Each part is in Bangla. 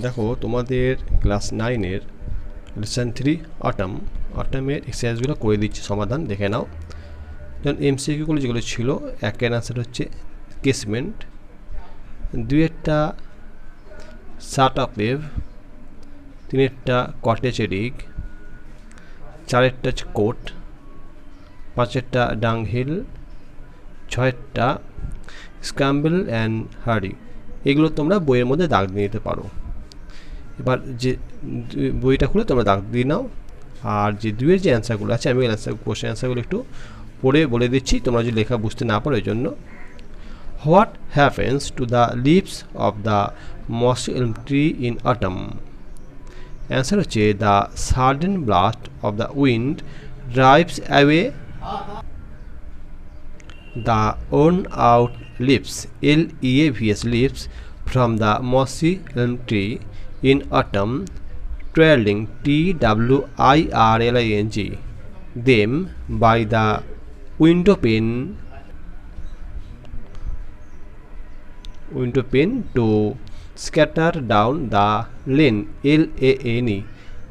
দেখো তোমাদের ক্লাস 9-এর লেসন 3 অটামের এক্সারসাইজগুলো করে দিচ্ছি, সমাধান দেখে নাও। যেমন এমসিকিউগুলো যেগুলো ছিল, একের আনসার হচ্ছে কেসমেন্ট, দুইয়েরটা শার্ট অফ ওয়েভ, তিনেরটা কটেজ এরিগ, চারেরটা হচ্ছে কোট, পাঁচেরটা ডাংহিল, ছয়েরটা স্ক্র্যাম্বল অ্যান্ড হারি। এগুলো তোমরা বইয়ের মধ্যে দাগ দিয়ে নিতে পারো। এবার যে বইটা খুলে তোমরা দাগ দিয়ে নাও। আর যে দুইয়ের যে অ্যান্সারগুলো আছে, আমি কোশ্চেন অ্যান্সারগুলো একটু পড়ে বলে দিচ্ছি, তোমরা যদি লেখা বুঝতে না পারো এই জন্য। What happens to the leaves of the mossy elm tree in autumn? Answer হচ্ছে the sudden blast of the wind drives away the worn out leaves leaves leaves from the mossy elm tree in autumn, twirling twirling them by the window pane to scatter down the lane lane.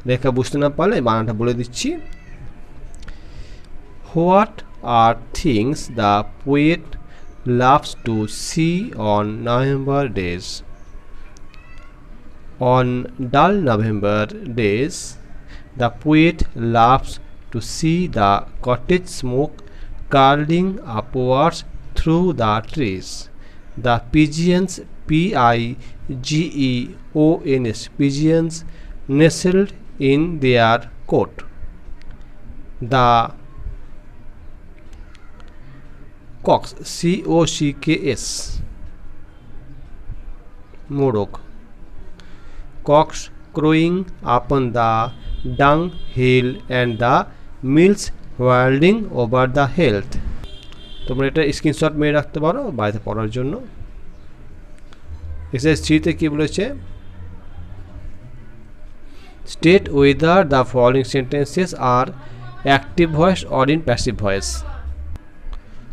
লেখা বুঝতে না পারলে বানানটা বলে দিচ্ছি। What are things the poet loves to see on November days? On dull November days, the poet loves to see the cottage smoke curling upwards through the trees. The pigeons, pigeons, pigeons nestled in their coat. The cocks, cocks, morok, cocks crowing upon the dung hill and the mills whirling over the heath. তোমরা এটা স্ক্রিনশট মেরে রাখতে পারো বাড়িতে পড়ার জন্য। এক্সারসাইজ 3 তে কি বলেছে? State whether the following sentences are active voice or in passive voice.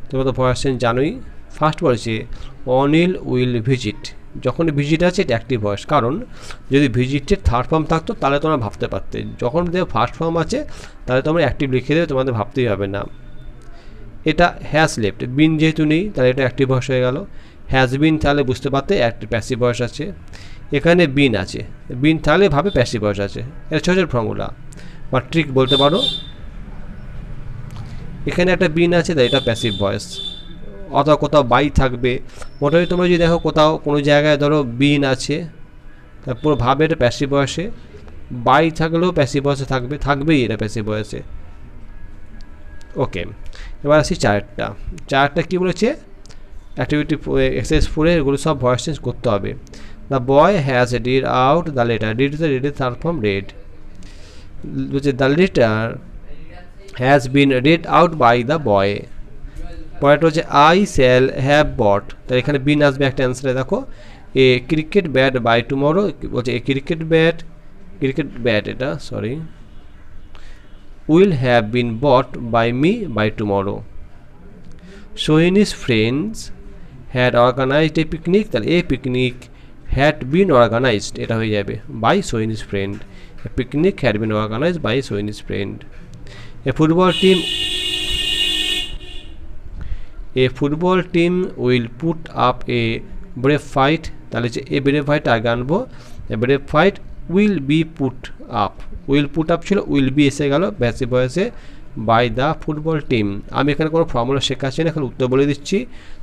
তোমরা তো ভয়েস জানোই। ফার্স্ট বলেছে অনিল উইল ভিজিট। যখন ভিজিট আছে এটা অ্যাক্টিভ ভয়েস, কারণ যদি ভিজিটের থার্ড ফর্ম থাকতো তাহলে তোমরা ভাবতে পারতে। যখন দেখো ফার্স্ট ফর্ম আছে তাহলে তোমরা অ্যাক্টিভ লিখে দেবে, তোমাদের ভাবতেই হবে না। এটা হ্যাজ লেফট, বিন যেহেতু নেই তাহলে এটা অ্যাক্টিভ ভয়েস হয়ে গেল। হ্যাজ বিন তাহলে বুঝতে পারতে একটা প্যাসিভ ভয়েস আছে। এখানে বিন আছে, বিন তাহলে ভাবে প্যাসিভ ভয়েস আছে। এটা ছোট ফর্মুলা বা ট্রিক বলতে পারো। এখানে একটা বিন আছে তাই এটা প্যাসিভ ভয়েস। অথবা কোথাও বাই থাকবে, মোটামুটি তোমরা যদি দেখো কোথাও কোনো জায়গায় ধরো বিন আছে, তারপর ভাবে এটা প্যাসিভ ভয়েসে। বাই থাকলেও প্যাসিভ ভয়েসে থাকবেই এটা প্যাসিভ ভয়েসে। ওকে, এবার আসি চারটা কী বলেছে? অ্যাক্টিভিটি এক্সারসাইজ 4 এগুলো সব ভয়েস চেঞ্জ করতে হবে। The boy has read out the letter, রিডের থার্ড ফর্ম রেড। বলছে the letter has been read out by the boy. পরেরটা হচ্ছে I shall have bought, তাহলে এখানে বিন আসবে একটা অ্যান্সারে। দেখো এ ক্রিকেট ব্যাট বাই টুমরো, বলছে এ ক্রিকেট ব্যাট এটা sorry will have been bought by me by tomorrow. Sohini's friends had organized a picnic, তাহলে a picnic had been organized, এটা হয়ে যাবে by Sohini's friend. A picnic had been organized by Sohini's friend. A football team will put up a brave fight, তাহলে যে এ brave fight আগে আনবো। A brave fight will be put up ছিল, will be এসে গেল প্যাসিভ ভয়েসে বাই দ্য ফুটবল টিম। আমি এখানে কোনো ফর্মুলা শেখাচ্ছি না, এখন উত্তর বলে দিচ্ছি।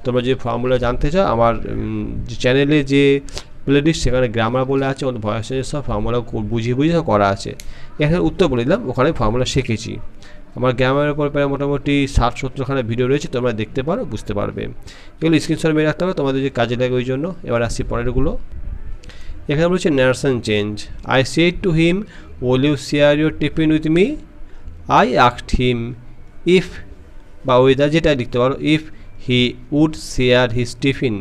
তোমরা যে ফর্মুলা জানতে চাও আমার চ্যানেলে যে প্লেলিস্ট সেখানে গ্রামার বলে আছে, ওদের ভয়েসের সব ফর্মুলা বুঝিয়ে করা আছে। এখানে উত্তর বলে দিলাম, ওখানে ফর্মুলা শিখেছি। আমার গ্রামারের উপর প্রায় মোটামুটি 60-70খানা ভিডিও রয়েছে, তোমরা দেখতে পারো, বুঝতে পারবে। এগুলো স্ক্রিনশট মেরে রাখতে হবে, তোমাদের যে কাজে লাগে ওই জন্য। এবার আসছি পরেরগুলো। এখানে বলছে narration change. I said to him will you share your tiffin with me. I asked him if বা ওয়েদার যেটা লিখতে পারো, if he would share his tiffin.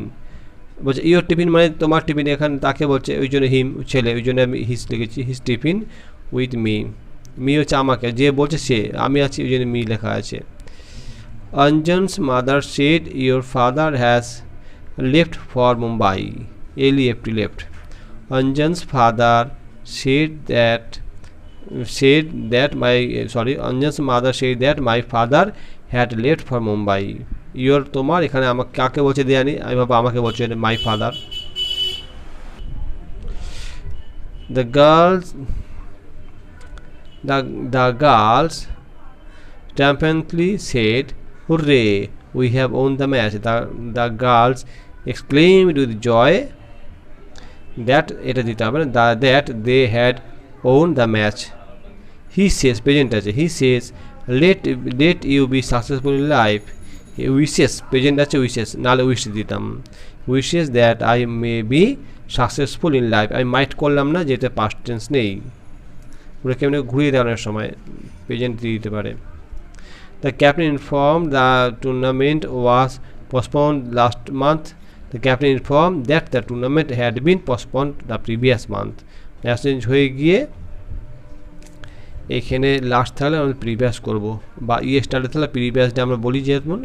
বলছে ইউর টিফিন মানে তোমার টিফিন, এখানে তাকে বলছে ওই জন্য হিম ছেলে, ওই জন্য আমি হিজ লিখেছি, his tiffin with me. Me হচ্ছে আমাকে, যে বলছে সে, আমি আছি ওই জন্য মি লেখা আছে। Anjan's mother said your father has left for Mumbai. left. Anjan's father Anjan's mother said that my father had left for Mumbai. তোমার এখানে আমাকে কাকে বলছে দেয়ানি, আমি ভাবো আমাকে বলছে my father. The girls triumphantly said, "Hooray! We have won the match." The girls exclaimed with joy that they had won the match. He says, present আছে, he says, let you be successful in life. He wishes, present আছে wishes, নালে wish দিতাম, wishes that I may be successful in life. I might করলাম না, যেটা past tense নেই, পুরো কেমন ঘুরিয়ে দেওয়ার সময় প্রেজেন্ট দিতে পারে। The captain informed the tournament was postponed last month. The captain informed that the tournament had been postponed the previous month. Match change হয়ে গিয়ে এখানে লাস্ট থাকলে আমরা প্রিভিয়াস করব, বা স্টার্টে থাকলে প্রিভিয়াস ডে আমরা বলি, যেমন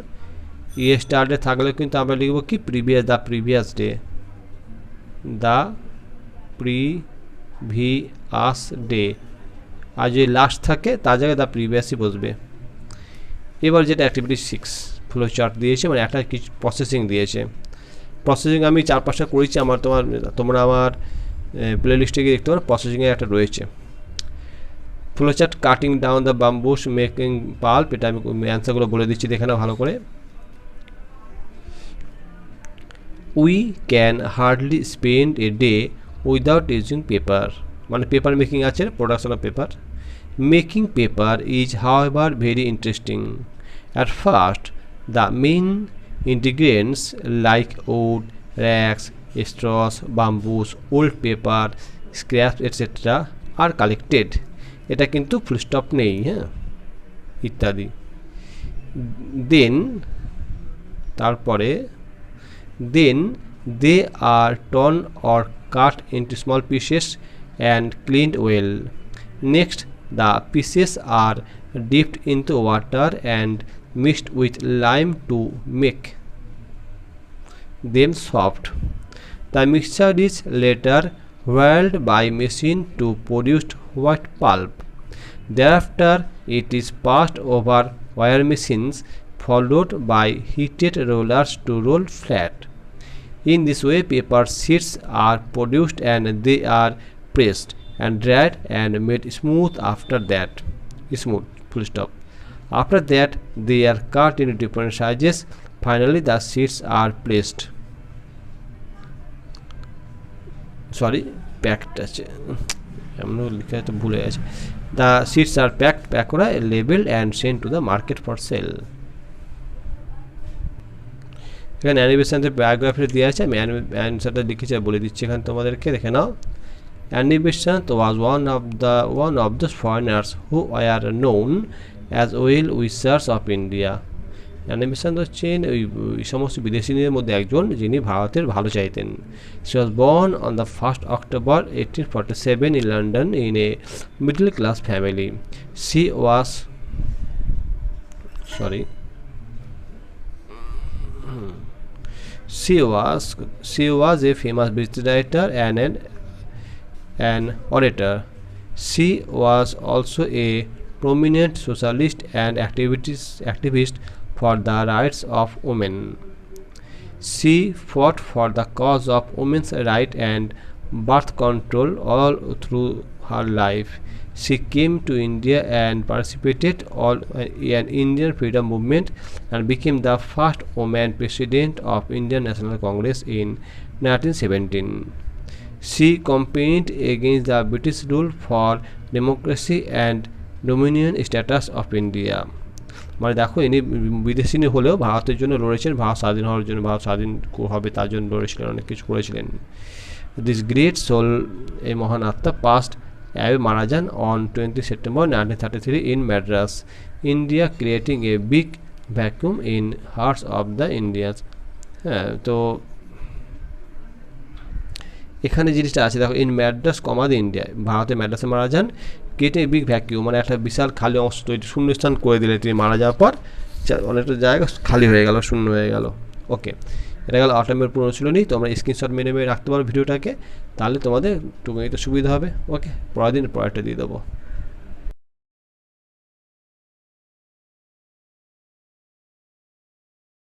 স্টার্টে থাকলে কিন্তু আমরা লিখব কি previous day, the previous day. আর যদি লাস্ট থাকে তার জায়গায় দ্য প্রিভিয়াসই বসবে। এবার যেটা অ্যাক্টিভিটি 6 ফ্লো চার্ট দিয়েছে, মানে একটা কিছু প্রসেসিং দিয়েছে। প্রসেসিং আমি 4-5টা করেছি, তোমরা আমার প্লে লিস্টে গিয়ে দেখতে পারো, প্রসেসিংয়ের একটা রয়েছে। Flow chart cutting down the bamboos making pulp, এটা আমি অ্যান্সারগুলো বলে দিচ্ছি, দেখে নাও ভালো করে। We can hardly spend a day without using paper, মানে পেপার মেকিং আছে, production of paper. Making paper is however very interesting. At first, the main ingredients like wood, rags, straws, bamboos, old paper, scraps, etc. are collected. এটা কিন্তু ফুল স্টপ নেই, হ্যাঁ, ইত্যাদি। দেন তারপরে then they are torn or cut into small pieces and cleaned well. Next, the pieces are dipped into water and mixed with lime to make them soft. The mixture is later whirled by machine to produce white pulp. Thereafter, it is passed over wire machines, followed by heated rollers to roll flat. In this way, paper sheets are produced and they are pressed and dried and made smooth after that. Smooth, full stop. After that, they are cut into different sizes. Finally, the sheets are placed. Packed আছে, এমন লেখা তো ভুলে গেছে। The sheets are packed, pack করা, labeled and sent to the market for sale. এখানে অ্যানিমেশনের বায়োগ্রাফি দেওয়া আছে, আমি অ্যান্সারটা লিখেছি বলে দিচ্ছি এখানে তোমাদেরকে, দেখে নাও। Animation was one of the foreigners who were known as well wishers of India. Animation হচ্ছেন ওই সমস্ত বিদেশিদের মধ্যে একজন যিনি ভারতের ভালো চাইতেন। She was born on the 1st October 1847 in London in a middle class family. She was a famous British writer and an orator. She was also a prominent socialist and activist for the rights of women. She fought for the cause of women's rights and birth control all through her life. She came to India and participated in Indian freedom movement and became the first woman president of Indian National Congress in 1917. She campaigned against the British rule for democracy and dominion status of India. মানে দেখো, ইনি বিদেশিনী হলেও ভারতের জন্য লড়েছেন, ভারত স্বাধীন হওয়ার জন্য, ভারত স্বাধীন হবে তার জন্য লড়েছিলেন, অনেক কিছু করেছিলেন। দিস গ্রেট সোল, এই মহান আত্মা, পাস্ট অ্যাওয়ে, মারা যান on 20 September 1933 in Madras, India, creating a big vacuum in hearts of the Indians. হ্যাঁ, তো এখানে জিনিসটা আছে দেখো, in Madras comma the India, ভারতের ম্যাড্রাসে মারা যান, কেটে বিগ ভ্যাকিউম, মানে একটা বিশাল খালি অংশ তৈরি, শূন্যস্থান করে দিলে তিনি মারা যাওয়ার পর অনেকটা জায়গা খালি হয়ে গেল, শূন্য হয়ে গেল। ওকে, এটা গেল 8 নম্বর অনুশীলনী। তোমরা স্ক্রিনশট মেরে রাখতে পারো ভিডিওটাকে, তাহলে তোমাদের টুকুনিতে সুবিধা হবে। ওকে, পরের দিন পরেরটা দিয়ে দেবো।